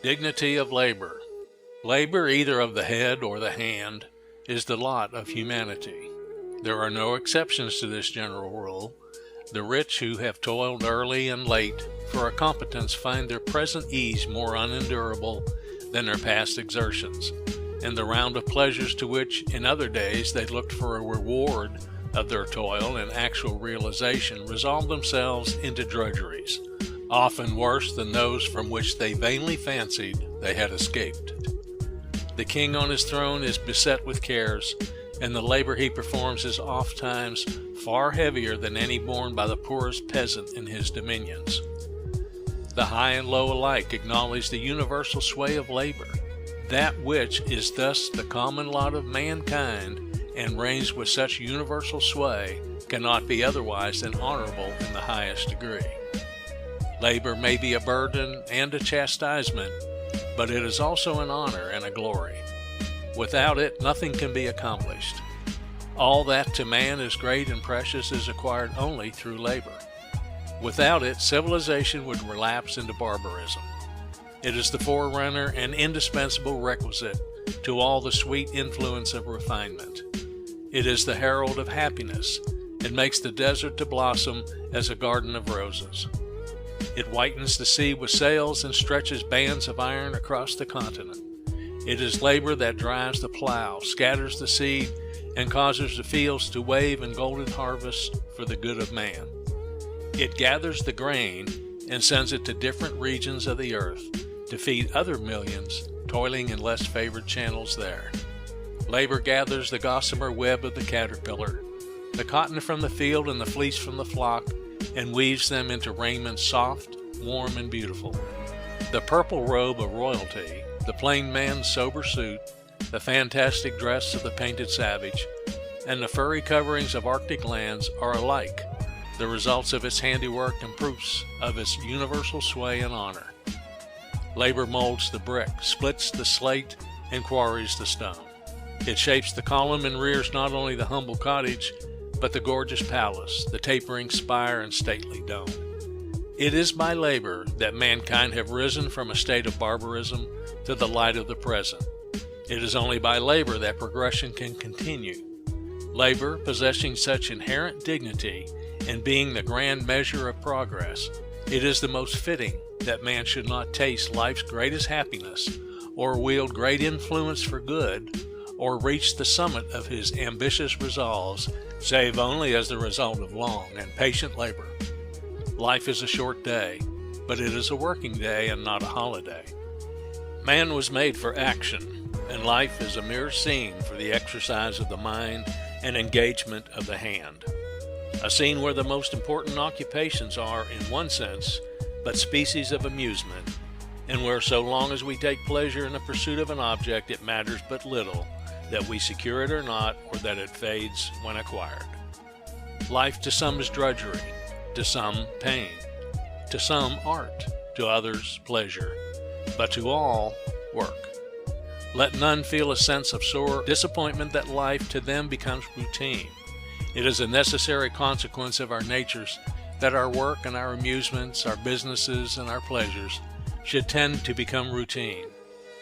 Dignity of labor. Labor, either of the head or the hand, is the lot of humanity. There are no exceptions to this general rule. The rich who have toiled early and late for a competence find their present ease more unendurable than their past exertions, and the round of pleasures to which in other days they looked for a reward of their toil and actual realization resolve themselves into drudgeries, often worse than those from which they vainly fancied they had escaped. The king on his throne is beset with cares, and the labor he performs is ofttimes far heavier than any borne by the poorest peasant in his dominions. The high and low alike acknowledge the universal sway of labor, that which is thus the common lot of mankind and reigns with such universal sway cannot be otherwise than honorable in the highest degree. Labor may be a burden and a chastisement, but it is also an honor and a glory. Without it, nothing can be accomplished. All that to man is great and precious is acquired only through labor. Without it, civilization would relapse into barbarism. It is the forerunner and indispensable requisite to all the sweet influence of refinement. It is the herald of happiness. It makes the desert to blossom as a garden of roses. It whitens the sea with sails and stretches bands of iron across the continent. It is labor that drives the plow, scatters the seed, and causes the fields to wave in golden harvest for the good of man. It gathers the grain and sends it to different regions of the earth to feed other millions toiling in less favored channels there. Labor gathers the gossamer web of the caterpillar, the cotton from the field and the fleece from the flock, and weaves them into raiment soft, warm, and beautiful. The purple robe of royalty, the plain man's sober suit, the fantastic dress of the painted savage, and the furry coverings of Arctic lands are alike the results of its handiwork and proofs of its universal sway and honor. Labor molds the brick, splits the slate, and quarries the stone. It shapes the column and rears not only the humble cottage, but the gorgeous palace, the tapering spire and stately dome. It is by labor that mankind have risen from a state of barbarism to the light of the present. It is only by labor that progression can continue. Labor, possessing such inherent dignity and being the grand measure of progress, it is the most fitting that man should not taste life's greatest happiness, or wield great influence for good, or reach the summit of his ambitious resolves, save only as the result of long and patient labor. Life is a short day, but it is a working day and not a holiday. Man was made for action, and life is a mere scene for the exercise of the mind and engagement of the hand. A scene where the most important occupations are, in one sense, but species of amusement, and where so long as we take pleasure in the pursuit of an object, it matters but little that we secure it or not, or that it fades when acquired. Life to some is drudgery, to some pain, to some art, to others pleasure, but to all work. Let none feel a sense of sore disappointment that life to them becomes routine. It is a necessary consequence of our natures that our work and our amusements, our businesses and our pleasures should tend to become routine.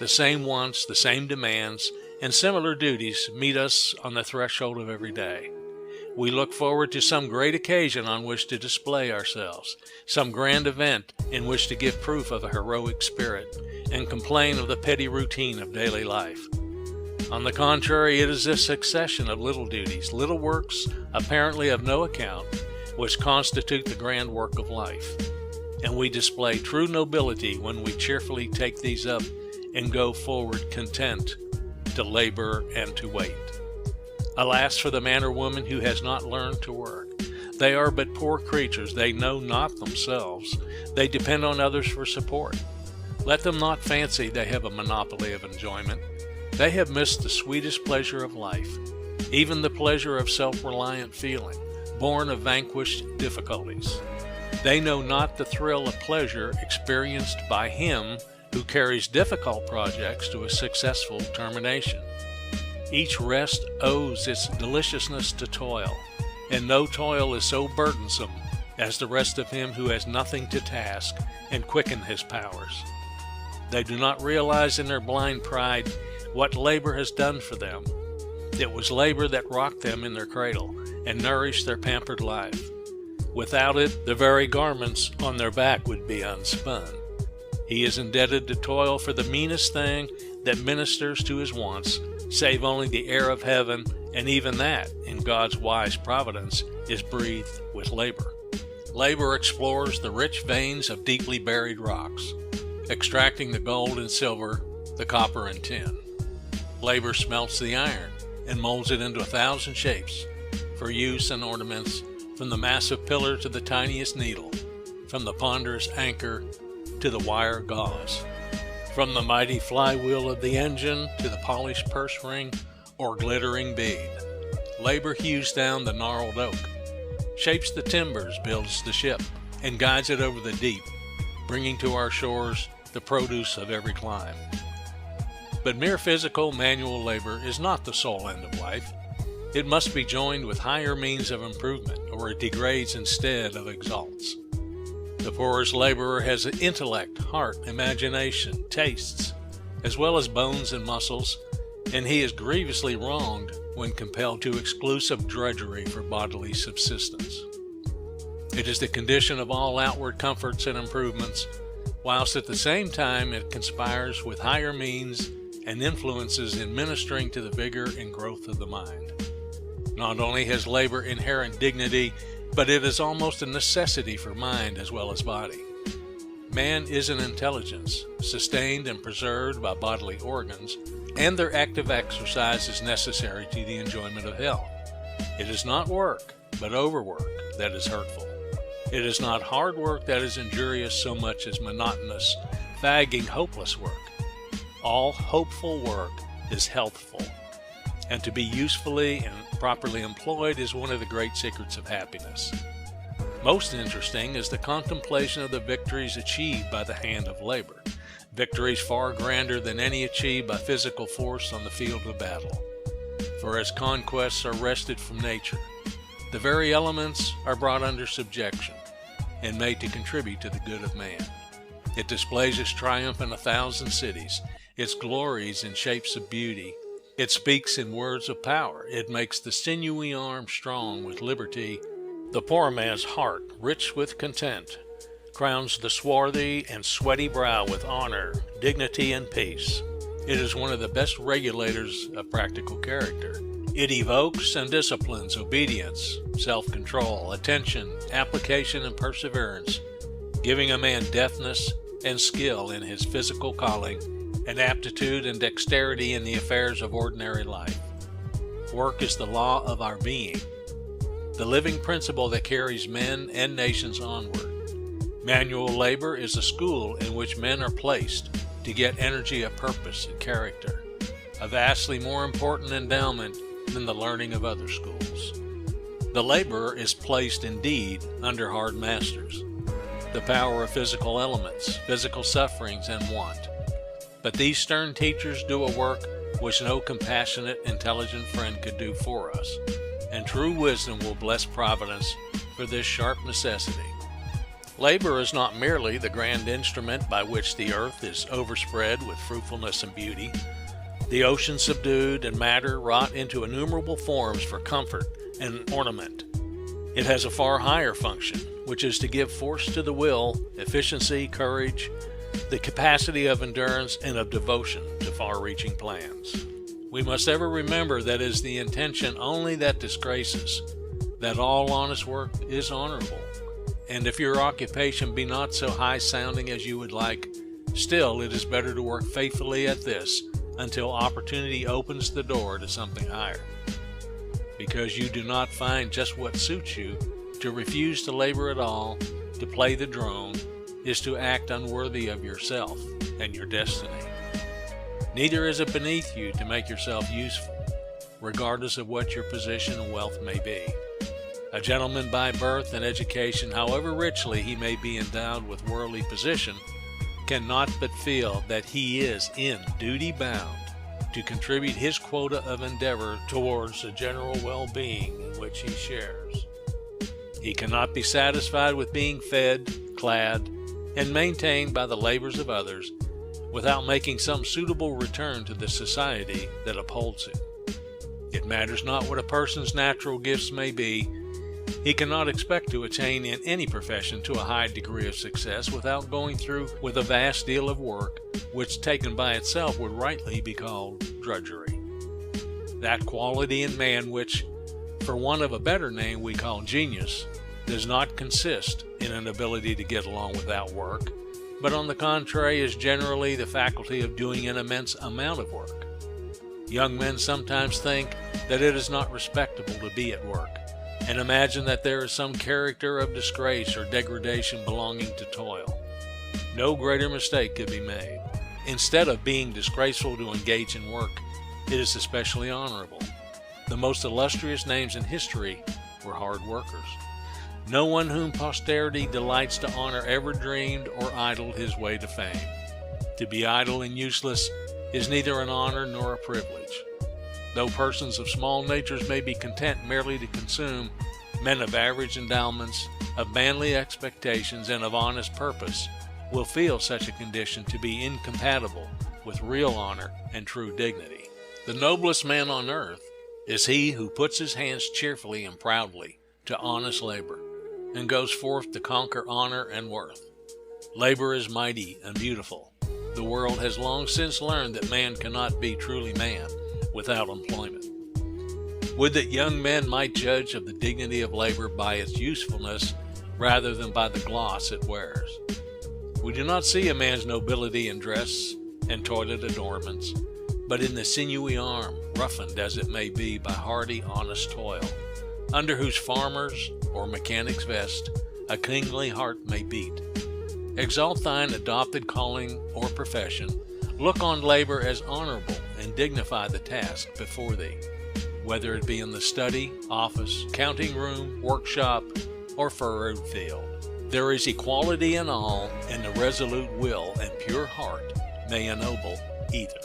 The same wants, the same demands, and similar duties meet us on the threshold of every day. We look forward to some great occasion on which to display ourselves, some grand event in which to give proof of a heroic spirit, and complain of the petty routine of daily life. On the contrary, it is this succession of little duties, little works apparently of no account, which constitute the grand work of life. And we display true nobility when we cheerfully take these up and go forward content to labor and to wait. Alas for the man or woman who has not learned to work. They are but poor creatures. They know not themselves. They depend on others for support. Let them not fancy they have a monopoly of enjoyment. They have missed the sweetest pleasure of life, even the pleasure of self-reliant feeling, born of vanquished difficulties. They know not the thrill of pleasure experienced by him who carries difficult projects to a successful termination. Each rest owes its deliciousness to toil, and no toil is so burdensome as the rest of him who has nothing to task and quicken his powers. They do not realize in their blind pride what labor has done for them. It was labor that rocked them in their cradle and nourished their pampered life. Without it, the very garments on their back would be unspun. He is indebted to toil for the meanest thing that ministers to his wants, save only the air of heaven, and even that, in God's wise providence, is breathed with labor. Labor explores the rich veins of deeply buried rocks, extracting the gold and silver, the copper and tin. Labor smelts the iron and molds it into 1,000 shapes for use and ornaments, from the massive pillar to the tiniest needle, from the ponderous anchor to the wire gauze, from the mighty flywheel of the engine to the polished purse ring or glittering bead. Labor hews down the gnarled oak, shapes the timbers, builds the ship, and guides it over the deep, bringing to our shores the produce of every clime. But mere physical manual labor is not the sole end of life. It must be joined with higher means of improvement, or it degrades instead of exalts. The poorest laborer has intellect, heart, imagination, tastes, as well as bones and muscles, and he is grievously wronged when compelled to exclusive drudgery for bodily subsistence. It is the condition of all outward comforts and improvements, whilst at the same time it conspires with higher means and influences in ministering to the vigor and growth of the mind. Not only has labor inherent dignity, but it is almost a necessity for mind as well as body. Man is an intelligence, sustained and preserved by bodily organs, and their active exercise is necessary to the enjoyment of health. It is not work, but overwork, that is hurtful. It is not hard work that is injurious so much as monotonous, fagging, hopeless work. All hopeful work is healthful, and to be usefully and properly employed is one of the great secrets of happiness. Most interesting is the contemplation of the victories achieved by the hand of labor, victories far grander than any achieved by physical force on the field of battle. For as conquests are wrested from nature, the very elements are brought under subjection and made to contribute to the good of man. It displays its triumph in 1,000 cities, its glories in shapes of beauty. It speaks in words of power. It makes the sinewy arm strong with liberty, the poor man's heart rich with content, crowns the swarthy and sweaty brow with honor, dignity, and peace. It is one of the best regulators of practical character. It evokes and disciplines obedience, self-control, attention, application, and perseverance, giving a man deftness and skill in his physical calling, and aptitude and dexterity in the affairs of ordinary life. Work is the law of our being, the living principle that carries men and nations onward. Manual labor is a school in which men are placed to get energy of purpose and character, a vastly more important endowment than the learning of other schools. The laborer is placed indeed under hard masters, the power of physical elements, physical sufferings, and want. But these stern teachers do a work which no compassionate, intelligent friend could do for us, and true wisdom will bless Providence for this sharp necessity. Labor is not merely the grand instrument by which the earth is overspread with fruitfulness and beauty, the ocean subdued, and matter wrought into innumerable forms for comfort and ornament. It has a far higher function, which is to give force to the will, efficiency, courage, the capacity of endurance, and of devotion to far-reaching plans. We must ever remember that it is the intention only that disgraces, that all honest work is honorable. And if your occupation be not so high-sounding as you would like, still it is better to work faithfully at this until opportunity opens the door to something higher. Because you do not find just what suits you, to refuse to labor at all, to play the drone, is to act unworthy of yourself and your destiny. Neither is it beneath you to make yourself useful, regardless of what your position and wealth may be. A gentleman by birth and education, however richly he may be endowed with worldly position, cannot but feel that he is in duty bound to contribute his quota of endeavor towards the general well-being in which he shares. He cannot be satisfied with being fed, clad, and maintained by the labors of others, without making some suitable return to the society that upholds it. It matters not what a person's natural gifts may be. He cannot expect to attain in any profession to a high degree of success without going through with a vast deal of work, which taken by itself would rightly be called drudgery. That quality in man which, for want of a better name, we call genius, does not consist in an ability to get along without work, but on the contrary is generally the faculty of doing an immense amount of work. Young men sometimes think that it is not respectable to be at work, and imagine that there is some character of disgrace or degradation belonging to toil. No greater mistake could be made. Instead of being disgraceful to engage in work, it is especially honorable. The most illustrious names in history were hard workers. No one whom posterity delights to honor ever dreamed or idled his way to fame. To be idle and useless is neither an honor nor a privilege. Though persons of small natures may be content merely to consume, men of average endowments, of manly expectations, and of honest purpose will feel such a condition to be incompatible with real honor and true dignity. The noblest man on earth is he who puts his hands cheerfully and proudly to honest labor, and goes forth to conquer honor and worth. Labor is mighty and beautiful. The world has long since learned that man cannot be truly man without employment. Would that young men might judge of the dignity of labor by its usefulness rather than by the gloss it wears. We do not see a man's nobility in dress and toilet adornments, but in the sinewy arm, roughened as it may be by hardy, honest toil, under whose farmer's or mechanic's vest a kingly heart may beat. Exalt thine adopted calling or profession. Look on labor as honorable, and dignify the task before thee, whether it be in the study, office, counting room, workshop, or furrowed field. There is equality in all, and the resolute will and pure heart may ennoble either.